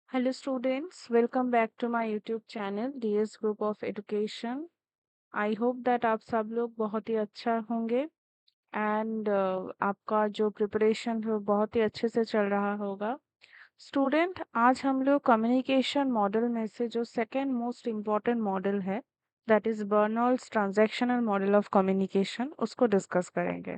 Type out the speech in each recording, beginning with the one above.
Hello students, welcome back to my YouTube channel DS Group of Education. I hope that आप सब लोग बहुत ही अच्छा होंगे एंड आपका जो प्रिपरेशन है वो बहुत ही अच्छे से चल रहा होगा। स्टूडेंट, आज हम लोग कम्युनिकेशन मॉडल में से जो सेकेंड मोस्ट इम्पॉर्टेंट मॉडल है that is Barnlund's transactional model of communication उसको डिस्कस करेंगे।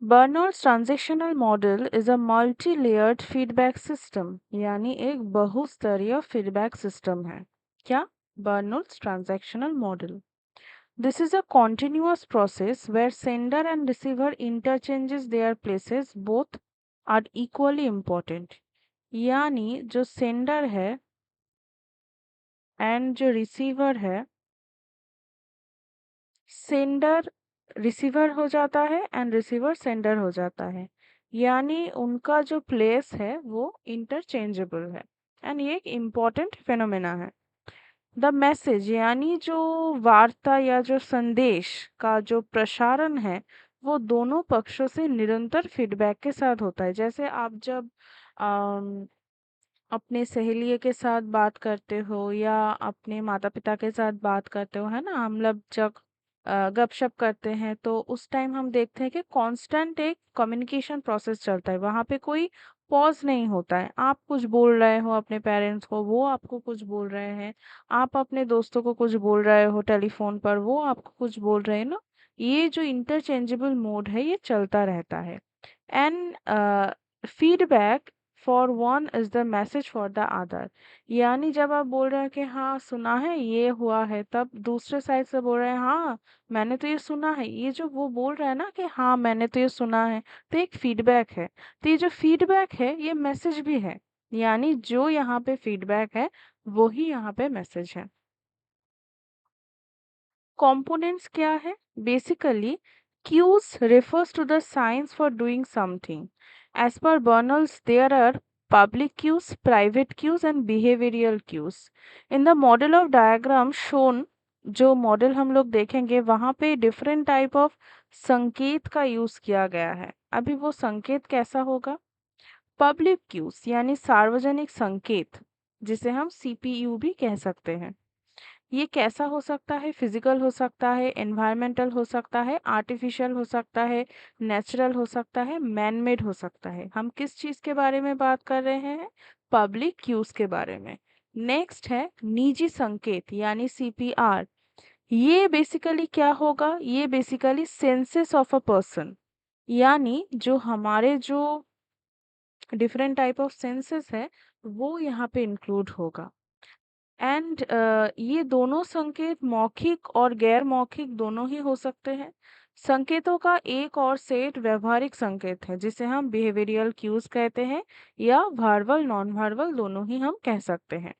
Barnlund's transactional model is a multi-layered feedback system, यानी एक बहुस्तरीय फीडबैक सिस्टम है। क्या? Barnlund's transactional model. This is a continuous process where sender and receiver interchanges their places, both are equally important। यानी जो sender है and जो receiver है, सेंडर रिसीवर हो जाता है एंड रिसीवर सेंडर हो जाता है, यानी उनका जो प्लेस है वो इंटरचेंजेबल है एंड ये एक इम्पॉर्टेंट फेनोमेना है। द मैसेज यानी जो वार्ता या जो संदेश का जो प्रसारण है वो दोनों पक्षों से निरंतर फीडबैक के साथ होता है। जैसे आप जब अपने सहेलियों के साथ बात करते हो या अपने माता पिता के साथ बात करते हो, है ना, हम लोग जब गपशप करते हैं तो उस टाइम हम देखते हैं कि कांस्टेंट एक कम्युनिकेशन प्रोसेस चलता है। वहाँ पे कोई पॉज नहीं होता है। आप कुछ बोल रहे हो अपने पेरेंट्स को, वो आपको कुछ बोल रहे हैं। आप अपने दोस्तों को कुछ बोल रहे हो टेलीफोन पर, वो आपको कुछ बोल रहे हैं ना। ये जो इंटरचेंजेबल मोड है ये चलता रहता है and feedback for one is the message for the other. यानी जब आप बोल रहे हैं कि हाँ सुना है ये हुआ है, तब दूसरे साइड से बोल रहे हैं हाँ मैंने तो ये सुना है। ये जो वो बोल रहा है ना कि हाँ मैंने तो ये सुना है, तो एक फीडबैक है। तो ये जो फीडबैक है ये मैसेज भी है, यानी जो यहाँ पे फीडबैक है वो ही यहाँ पे मैसेज है। Components क्या है? Basically, cues refers to the signs for doing something. As per Bernals, there are public cues, private cues and behavioral cues. In the model of diagram shown, जो मॉडल हम लोग देखेंगे वहाँ पे डिफरेंट टाइप ऑफ संकेत का use किया गया है। अभी वो संकेत कैसा होगा? पब्लिक क्यूज यानी सार्वजनिक संकेत, जिसे हम सीपीयू भी कह सकते हैं। ये कैसा हो सकता है? फिजिकल हो सकता है, एनवायरमेंटल हो सकता है, आर्टिफिशियल हो सकता है, नेचुरल हो सकता है, मैन मेड हो सकता है। हम किस चीज़ के बारे में बात कर रहे हैं? पब्लिक क्यूज के बारे में। नेक्स्ट है निजी संकेत यानी सीपीआर। ये बेसिकली क्या होगा? ये basically senses of a person, यानी जो हमारे जो डिफरेंट टाइप ऑफ सेंसेस है वो यहाँ पे इंक्लूड होगा। एंड ये दोनों संकेत मौखिक और गैर मौखिक दोनों ही हो सकते हैं। संकेतों का एक और सेट व्यवहारिक संकेत है जिसे हम बिहेवियरल क्यूज कहते हैं, या वर्बल नॉन वर्बल दोनों ही हम कह सकते हैं।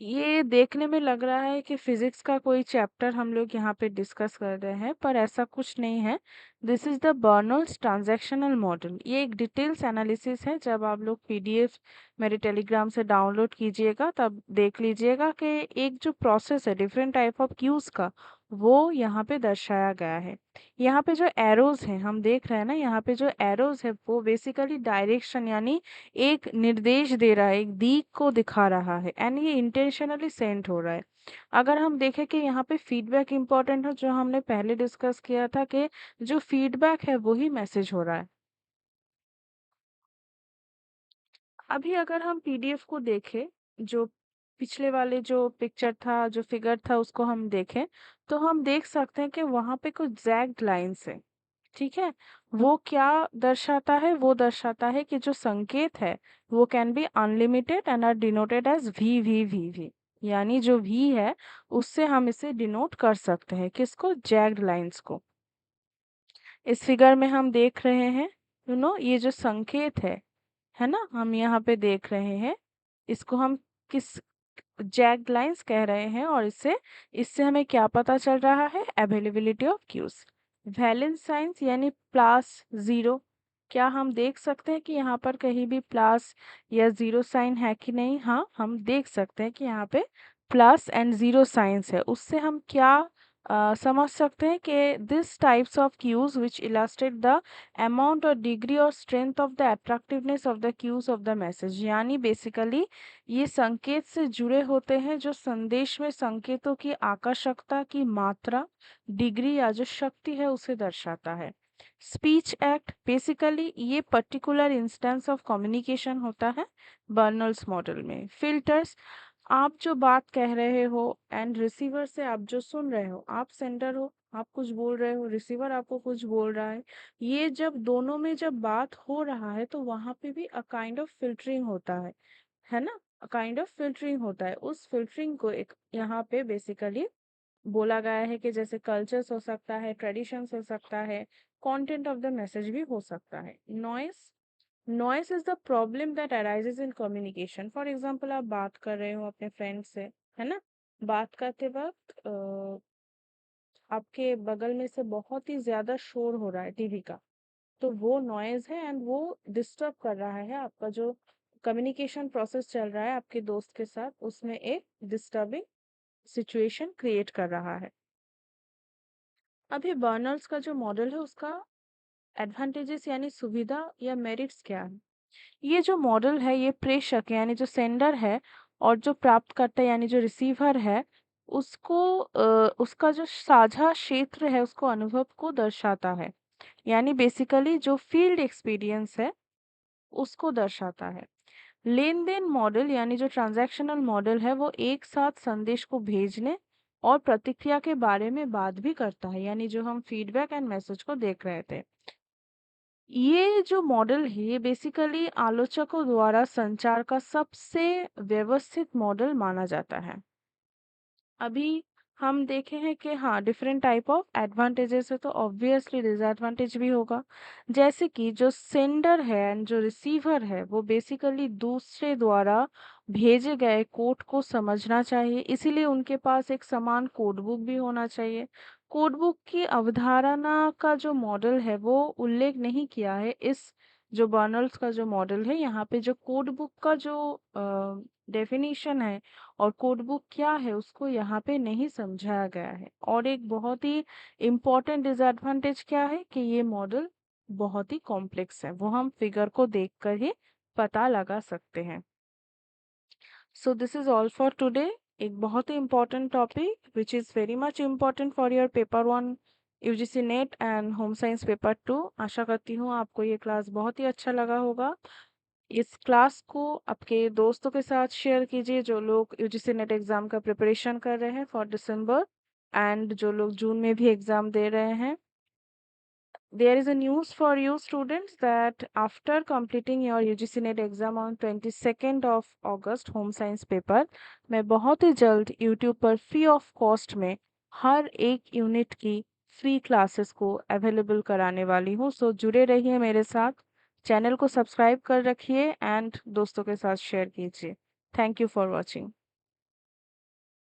ये देखने में लग रहा है कि फिजिक्स का कोई चैप्टर हम लोग यहाँ पे डिस्कस कर रहे हैं, पर ऐसा कुछ नहीं है। This is the Barnlund's transactional model. ये एक डिटेल्स एनालिसिस है। जब आप लोग पीडीएफ मेरे टेलीग्राम से डाउनलोड कीजिएगा तब देख लीजिएगा कि एक जो प्रोसेस है डिफरेंट टाइप ऑफ क्यूज का, वो यहाँ पे दर्शाया गया है। यहाँ पे जो एरोज हैं हम देख रहे हैं ना, यहाँ पे जो एरोज है वो बेसिकली डायरेक्शन यानी एक निर्देश दे रहा है, एक दिक को दिखा रहा है एंड ये इंटेंशनली सेंड हो रहा है। अगर हम देखें कि यहाँ पे फीडबैक इंपॉर्टेंट है, जो हमने पहले डिस्कस किया था कि जो फीडबैक है वही मैसेज हो रहा है। अभी अगर हम पीडीएफ को देखें, जो पिछले वाले जो पिक्चर था, जो फिगर था, उसको हम देखें तो हम देख सकते हैं कि वहाँ पे कुछ जैग्ड लाइन्स है। ठीक है, वो क्या दर्शाता है? वो दर्शाता है कि जो संकेत है वो can be unlimited and are denoted as V V V V. यानी जो वी है उससे हम इसे डिनोट कर सकते हैं, किसको? जैग्ड लाइंस को। इस फिगर में हम देख रहे हैं, ये जो संकेत है ना, हम यहाँ पे देख रहे हैं, इसको हम किस जैग्ड लाइंस कह रहे हैं। और इससे इससे हमें क्या पता चल रहा है? Availability of cues. Valence signs यानी प्लस जीरो। क्या हम देख सकते हैं कि यहाँ पर कहीं भी प्लस या जीरो साइन है कि नहीं? हाँ, हम देख सकते हैं कि यहाँ पे प्लस एंड जीरो साइंस है। उससे हम क्या समझ सकते हैं कि this types of cues which illustrate the amount और डिग्री और strength of the attractiveness of the cues of the message, यानी बेसिकली ये संकेत से जुड़े होते हैं जो संदेश में संकेतों की आकर्षकता की मात्रा, डिग्री या जो शक्ति है उसे दर्शाता है। स्पीच एक्ट बेसिकली ये पर्टिकुलर इंस्टेंस ऑफ कम्युनिकेशन होता है बर्नल्स मॉडल में। फिल्टर्स, आप जो बात कह रहे हो एंड रिसीवर से आप जो सुन रहे हो, आप सेंडर हो, आप कुछ बोल रहे हो, रिसीवर आपको कुछ बोल रहा है, ये जब दोनों में जब बात हो रहा है तो वहां पे भी अ काइंड ऑफ फिल्टरिंग होता है ना? अ काइंड ऑफ फिल्टरिंग होता है। उस फिल्टरिंग को एक यहाँ पे बेसिकली बोला गया है कि जैसे कल्चर्स हो सकता है, ट्रेडिशंस हो सकता है, कंटेंट ऑफ द मैसेज भी हो सकता है। Noise, noise is the problem that arises in communication. For example आप बात कर रहे हो अपने फ्रेंड से, है ना? बात करते वक्त आपके बगल में से बहुत ही ज्यादा शोर हो रहा है टीवी का, तो वो नॉइज है एंड वो डिस्टर्ब कर रहा है आपका जो कम्युनिकेशन प्रोसेस चल रहा है आपके दोस्त के साथ, उसमें एक डिस्टर्बिंग सिचुएशन क्रिएट कर रहा है। अभी बर्नर्स का जो मॉडल है उसका एडवांटेजेस यानी सुविधा या मेरिट्स क्या है? ये जो मॉडल है ये प्रेषक यानी जो सेंडर है और जो प्राप्तकर्ता यानी जो रिसीवर है उसको उसका जो साझा क्षेत्र है उसको अनुभव को दर्शाता है, यानी बेसिकली जो फील्ड एक्सपीरियंस है उसको दर्शाता है। लेन देन मॉडल यानी जो ट्रांजैक्शनल मॉडल है वो एक साथ संदेश को भेजने और प्रतिक्रिया के बारे में बात भी करता है, यानी जो हम फीडबैक एंड मैसेज को देख रहे थे। ये जो मॉडल है ये बेसिकली आलोचकों द्वारा संचार का सबसे व्यवस्थित मॉडल माना जाता है। अभी हम देखे हैं कि हाँ डिफरेंट टाइप ऑफ एडवांटेजेस है तो ऑब्वियसली डिसएडवांटेज भी होगा। जैसे कि जो सेंडर है एंड जो रिसीवर है वो बेसिकली दूसरे द्वारा भेजे गए कोड को समझना चाहिए, इसीलिए उनके पास एक समान कोड बुक भी होना चाहिए। कोड बुक की अवधारणा का जो मॉडल है वो उल्लेख नहीं किया है इस जो बर्नल्स का जो मॉडल है, यहाँ पे जो कोड बुक का जो डेफिनेशन है और कोड बुक क्या है उसको यहाँ पे नहीं समझाया गया है। और एक बहुत ही इम्पोर्टेंट डिसएडवांटेज क्या है कि ये मॉडल बहुत ही कॉम्प्लेक्स है, वो हम फिगर को देखकर ही पता लगा सकते हैं। So this is all for today. एक बहुत ही important topic which is very much important for your paper 1 UGC NET and home science paper 2। आशा करती हूँ आपको ये क्लास बहुत ही अच्छा लगा होगा। इस क्लास को आपके दोस्तों के साथ शेयर कीजिए जो लोग यूजीसी नेट एग्ज़ाम का प्रिपरेशन कर रहे हैं फॉर दिसंबर एंड जो लोग जून में भी एग्ज़ाम दे रहे हैं। There is a news for you students that after completing your UGC NET exam on 22nd of August home science paper, मैं बहुत ही जल्द YouTube पर फ्री ऑफ कॉस्ट में हर एक यूनिट की फ्री क्लासेस को अवेलेबल कराने वाली हूँ। सो जुड़े रहिए मेरे साथ, चैनल को सब्सक्राइब कर रखिए एंड दोस्तों के साथ शेयर कीजिए। Thank you for watching.